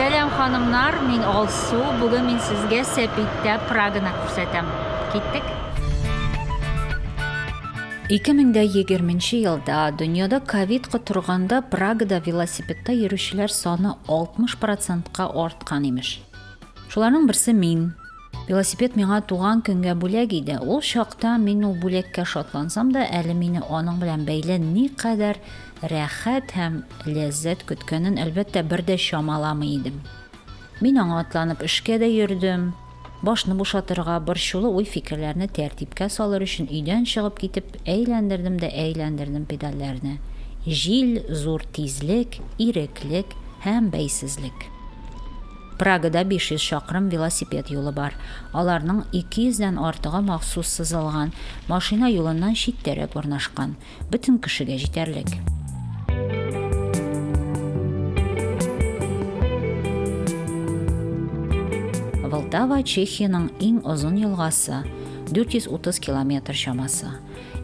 Selam hanımlar, men Olsu. Bugun men sizga Sepitda Pragani ko'rsatam. Ketdik. 2020-yilda dunyoda Covid turganda Pragada velosipedda yuruvchilar soni 60% ga ortgan emish. Shularning birisi men. Velosiped menga tug'an kunga bo'lak edi. Ol chaqda men u bo'lakka shotlansam da, әле meni оның bilan бәйле ни qadar rahat ham lazzat kutganin albatta birda shamolamay edim. Men аңа atlanib ishga da yurdim. Boshni bo'shatırga bir shuli o'y fikrlarni tartibga solar uchun uydan chiqib ketib, aylandirdim pedallarni. Jil, zo'r tezlik, iriklik ham baysizlik. Pragada 500 chaqirim velosiped yo'li bor. Ularning 200 dan ortig'i maxsus sızilgan, mashina yo'lidan chettaraq o'rnashgan. Butun kishiga yetarlik. Vltava Chexiyaning eng uzun yilg'asi, 430 kilometr chamasi.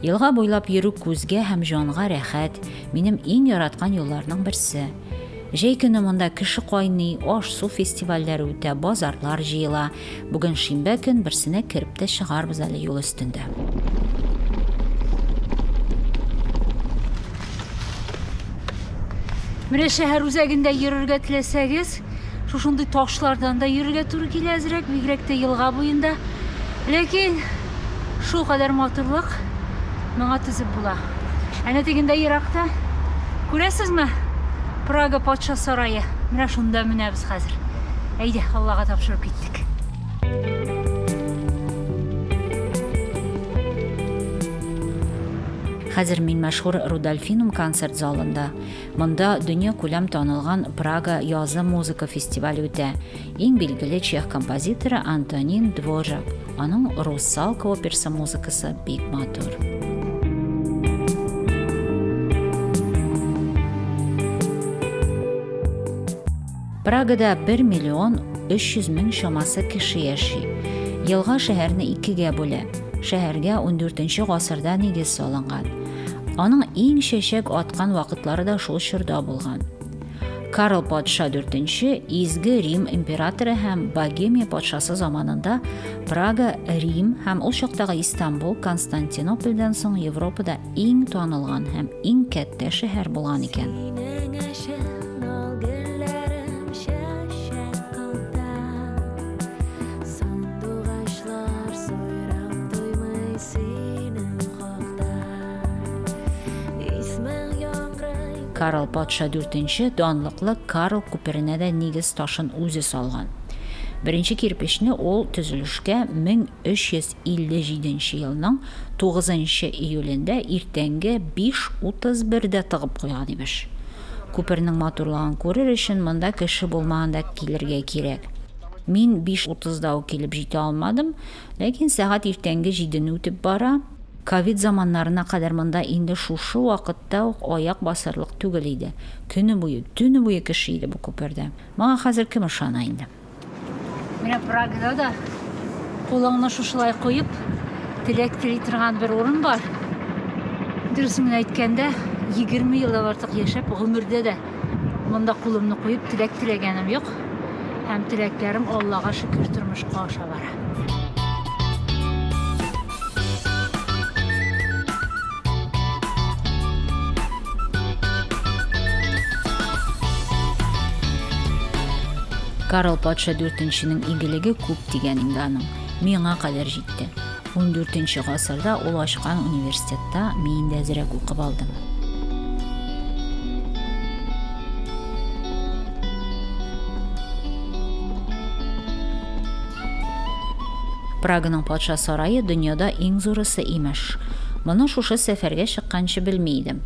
Yilg'a bo'ylab yurib ko'zga ham jonga rahat, mening eng yaratgan yo'llarning birisi. Jay kuni munda kishi qo'yni, osh suv festivallari o'ta, bozorlar jiyila. Bugun shanba kun birsini kiribda shigar bizali yo'l ustida. Mana shahar o'zagida yururga tilasangiz, shunday toshlardan da yururga to'g'ri kelazrak, bigrakda yilg'a bo'yinda. Lekin shu qadar motorlik menga tuzib bo'la. Ana deginda yiroqda ko'rasizmi? Praga podsho saroyi. Mana shunda biz hozir. Ayda, Allohga topshirib ketdik. Hozir men mashhur Rudolfinum konsert zalida. Bunda dunyo ko'lam tanilgan Praga yozi muzika festivali o'tdi. Eng belgili chex kompozitori Antonin Dvorak. Uning Russalka operasi muzikasi bek motor. Pragada 1,300,000 chamasi kishi yashaydi. Yilg'a shaharni ikkiga bo'lib, shaharga 14-asrda negiz solingan. Uning eng shashak otgan vaqtlari da shu shirda bo'lgan. Karl podsho 4-chi ezgi Rim imperatori ham Bohemiya podshosi zamonida Praga, Rim ham o'sha vaqtdagi Istanbul, Konstantinopoldan so'ng Yevropada eng tanilgan ham eng katta shahar bo'lgan ekan. Karl podsho 4-chi donliqli Karl ko'pirini da negiz toshin o'zi solgan. Birinchi kirpishni ol tuzilishga 1357-yilning 9-iyulida ertangi 5:31 da tig'ib qo'ygan emish. Ko'pirning motorligini ko'rish uchun menda kishi bo'lmaganda kelirga kerak. Men 5:30 da kelib jeta olmadim, lekin soat ertangi 7ni o'tib bora. Covid zamanlarına qadar menda endi shu vaqtda oyoq bosarlik tugul edi. Tuni bo'yi kishi edi bu ko'pirda. Menga hozir kim ishonaydi? Mena Pragada da qo'lingni shulay qo'yib, tilak tilay bir o'rin bor. Durusini aytganda 20 yildan ortiq yashab, umrda da bunda qo'limni qo'yib tilak tilaganim yo'q. Ham tilaklarim Allohga shukr turmushga osha bora. Karl podsho 4-chining egiligi ko'p deganingda aning menga qadar yetdi. 14-asrda u ochgan universitetda men dazirak o'qib oldim. Praganing podsho saroyi dunyoda eng zo'risi emish. Buni o'sha safarga chiqqancha bilmaydim.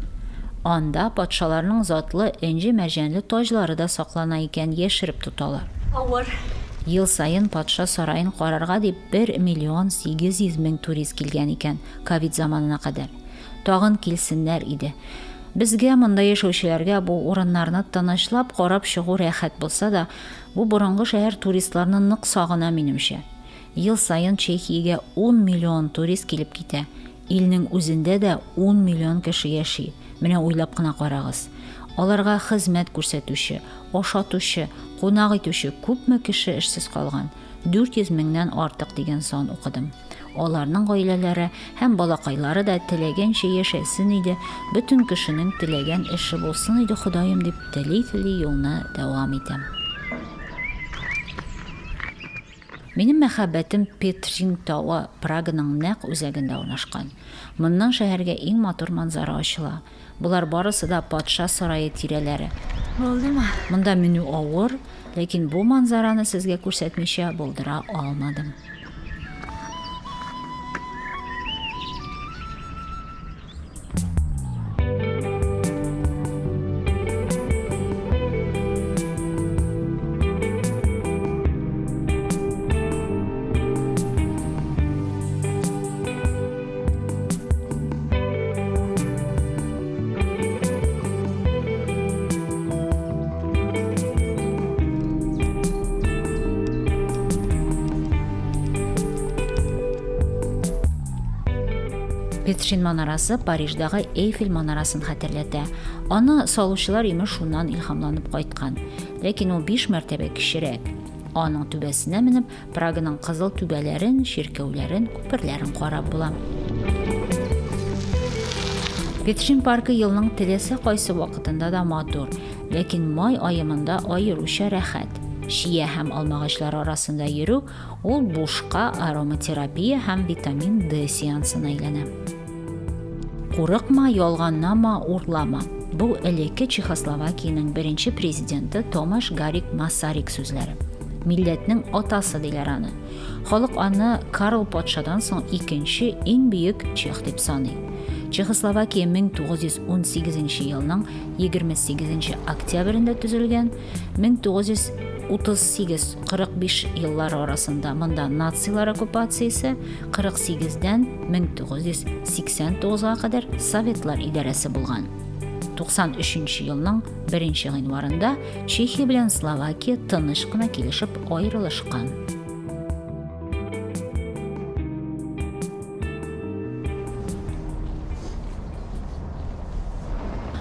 Onda podsholarning zotli inji marjanli tojlarida saqlanar ekan, yashirib tutalar. Yil sayin podsho saroyini qararga deb 1,800,000 turist kelgan ekan Covid zamonina qadar. Tag'in kelsinlar edi. Bizga munda yashovchilarga bu o'rinlarni tanishlab qarab shigu rahat bo'lsa da, bu burungi shahar turistlarni niq sog'ina menimcha. Yil sayin Chexiyaga 10 million turist kelib ketadi. Elning o'zida da 10 million kishi yashaydi. Mana o'ylab qana qarag'iz. Аларга хезмәт күрсәтүче, ашатучы, кунак итүче күпме кеше эшсез калган. 400 меңнән артык дигән сан укыдым. Аларның гаиләләре һәм балакайлары да теләгәнчә яшәсен иде, бөтен кешенең теләгән эше булсын иде Ходаем дип тели юлны дәвам итәм. Минем мәхәббәтем Петрин тауы Праганың нәкъ үзәгендә урнашкан. Моннан шәһәргә иң матур манзара ачыла. Булар барысы да патша сарае тирәләре. Булдымы? Монда меню авыр, ләкин бу манзараны сезгә күрсәтмичә булдыра алмадым. Петрин манарасы Париждагы Эйфель манарасын хәтерләтә. Аны салучылар имеш шуннан илһамланып кайткан. Ләкин ул 5 мәртәбә кечерәк. Аның түбәсенә менеп, Праганың кызыл түбәләрен, чиркәүләрен, күперләрен карап була. Петрин паркы елның теләсә кайсы вакытында да матур, ләкин май аемында аеруча рәхәт. Шия һәм алмагачлар арасында йөрү ул бушка ароматерапия һәм витамин D сеансына әйләнә. Курыкма, ялганнама, урлама. Бу элекке Чехословакиянең беренче президенты Томаш Гарик Масарик сүзләре. Милләтнең атасы диләр аны. Халык аны Карл патшадан соң икенче иң бөек чех дип саный. Чехословакия 1918 елның 28 октябрендә төзелгән. 1938-45 еллар арасында монда нациялар оккупациясе, 48-дән 1989-га кадәр Советлар идарәсе булган. 93 елның 1 январында Чехия белән Словакия тыныч кына килешеп аерылышкан.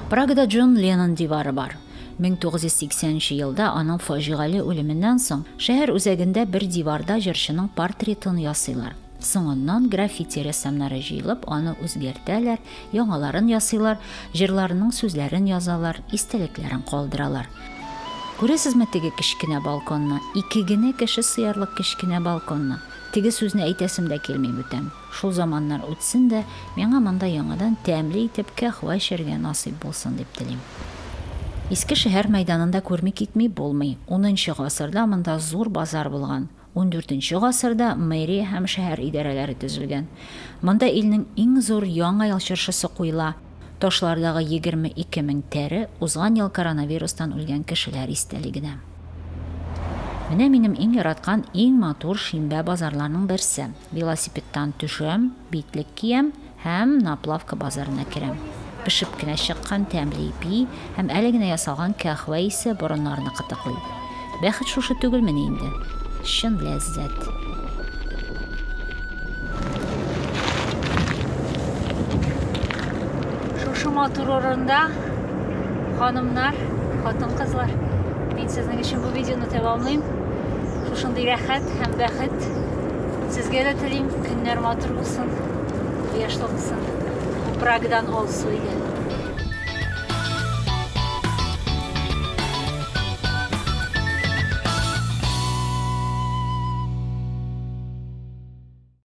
Прагада Джон Леннон дивары бар. 1980 елда аның фаҗигале үлеменнән соң шәһәр үзәгендә бер диварда җырчының портретын ясыйлар. Соңыннан граффити рәссамнары җыелып, аны үзгәртәләр, яңаларын ясыйлар, җырларының сүзләрен язалар, истәлекләрен калдыралар. Күрәсезме теге кечкенә балконны, ике генә кеше сыярлык кечкенә балконны. Теге сүзне әйтәсем дә килми бүтән. Шул заманнар үтсен дә, миңа монда яңадан тәмле итеп кәһвә эчәргә насыйп булсын дип телим. Иске шәһәр мәйданында күрми китми булмый. 10-нчы гасырда монда зур базар булган. 14-нче гасырда мэрия һәм шәһәр идарәләре төзелгән. Монда илнең иң зур яңа ел чыршысы куела. Ташлардагы 22 мең тәре узган ел коронавирустан үлгән кешеләр истәлегенә. Менә минем иң яраткан иң матур шимбә базарларның берсе. Велосипедтан төшәм, битлек киям һәм Наплавка базарына керәм. Пешеп кенә чыккан тәмле ипи һәм әле генә ясалган кәһвә исе борыннарны кытыклый. Бәхет шушы түгелме инде? Чын ләззәт. Шушы матур орында, ханымнар, хатын-кызлар, мин сезнең өчен бу видеоны тәмамлыйм. Шушындый рәхәт һәм бәхет сезгә дә телим. Көннәр матур булсын, кояшлы булсын. Praгадан алсу иде.